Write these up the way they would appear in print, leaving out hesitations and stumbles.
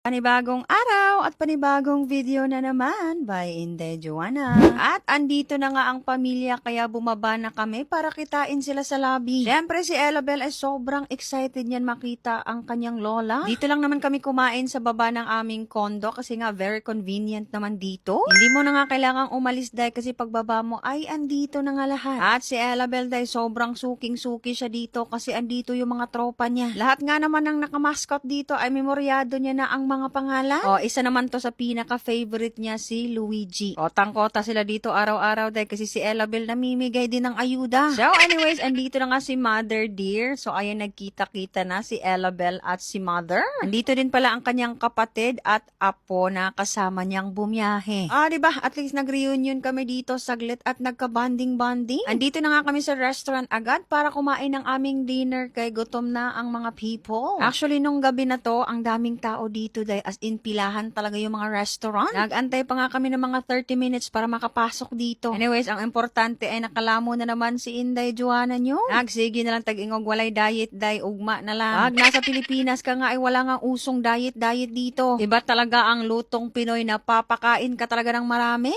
Panibagong araw at panibagong video na naman by Inday Joanna. At andito na nga ang pamilya kaya bumaba na kami para kitain sila sa lobby. Siyempre si Ellabel ay sobrang excited niyan makita ang kanyang lola. Dito lang naman kami kumain sa baba ng aming kondo kasi nga very convenient naman dito. Hindi mo na nga kailangang umalis dahil kasi pagbaba mo ay andito na nga lahat. At si Ellabel dahil sobrang suking-suki siya dito kasi andito yung mga tropa niya. Lahat nga naman ng nakamaskot dito ay memoryado niya na ang mga pangalan. O, isa naman to sa pinaka-favorite niya si Luigi. O, tangkota sila dito araw-araw dahil kasi si Ellabel namimigay din ng ayuda. So, anyways, andito na nga si Mother Dear. So, ayan, nagkita-kita na si Ellabel at si Mother. Andito din pala ang kanyang kapatid at apo na kasama niyang bumiyahe. Diba? At least nag-reunion kami dito saglit at nagka-bonding-bonding. Andito na nga kami sa restaurant agad para kumain ng aming dinner kay gutom na ang mga people. Actually, nung gabi na to, ang daming tao dito dahil as in pilahan talaga yung mga restaurant. Nag-antay pa nga kami ng mga 30 minutes para makapasok dito. Anyways, ang importante ay nakalamo na naman si Inday Joanna nyo. Sige na lang tag-ingog walay diet day ugma na lang. Pag nasa Pilipinas ka nga ay wala nga usong diet dito. Iba talaga ang lutong Pinoy na papakain ka talaga ng marami.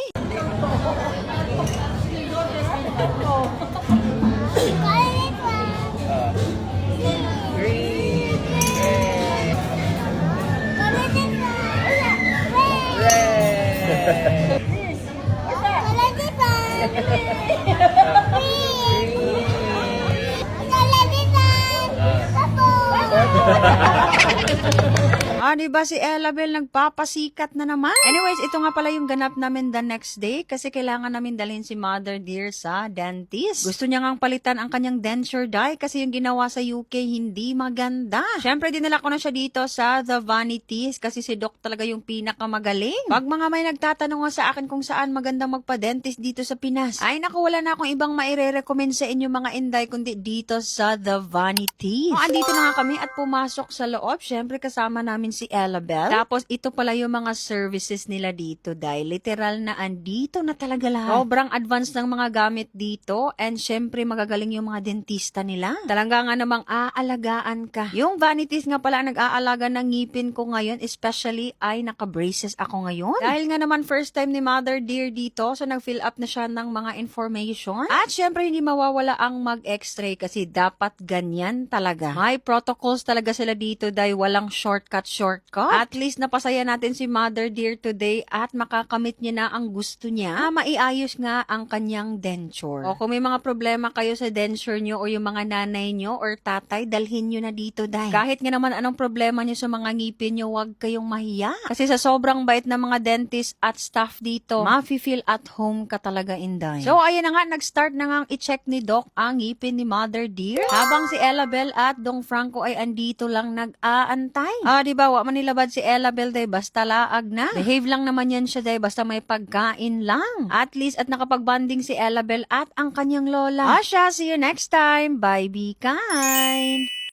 Diba si Ellabel nagpapasikat na naman? Anyways, ito nga pala yung ganap namin the next day kasi kailangan namin dalhin si Mother Dear sa dentist. Gusto niya ngang palitan ang kanyang denture dye kasi yung ginawa sa UK hindi maganda. Siyempre, dinala ko na siya dito sa The Vanities kasi si Doc talaga yung pinakamagaling. Pag mga may nagtatanong nga sa akin kung saan magandang magpa-dentist dito sa Pinas, ay naku, wala na akong ibang maire-recommend sa inyo mga Inday kundi dito sa The Vanities. Andito na nga kami at pumasok sa loob. Siyempre, kasama namin si Ellabel. Tapos, ito pala yung mga services nila dito dahil literal na andito na talaga lahat. Sobrang advanced ng mga gamit dito and syempre magagaling yung mga dentista nila. Talaga nga namang aalagaan ka. Yung Vanities nga pala nag-aalaga ng ngipin ko ngayon, especially ay naka-braces ako ngayon. Dahil nga naman first time ni Mother Dear dito, so nag-fill up na siya ng mga information. At syempre hindi mawawala ang mag-x-ray kasi dapat ganyan talaga. May protocols talaga sila dito dahil walang shortcut. At least napasaya natin si Mother Dear today at makakamit niya na ang gusto niya. Maiayos nga ang kanyang denture. O kung may mga problema kayo sa denture nyo o yung mga nanay nyo or tatay, dalhin nyo na dito dahil. Kahit nga naman anong problema nyo sa mga ngipin nyo, huwag kayong mahiya. Kasi sa sobrang bait na mga dentist at staff dito, mafe-feel at home ka talaga, Inday. So ayan na nga, nag-start na nga i-check ni Doc ang ngipin ni Mother Dear. Habang si Ellabel at Dong Franco ay andito lang nag-aantay. Diba, manilabad si Ellabel day basta laag na. Behave lang naman yan siya day basta may pagkain lang. At least at nakapag-bonding si Ellabel at ang kanyang lola. See you next time. Bye, be kind.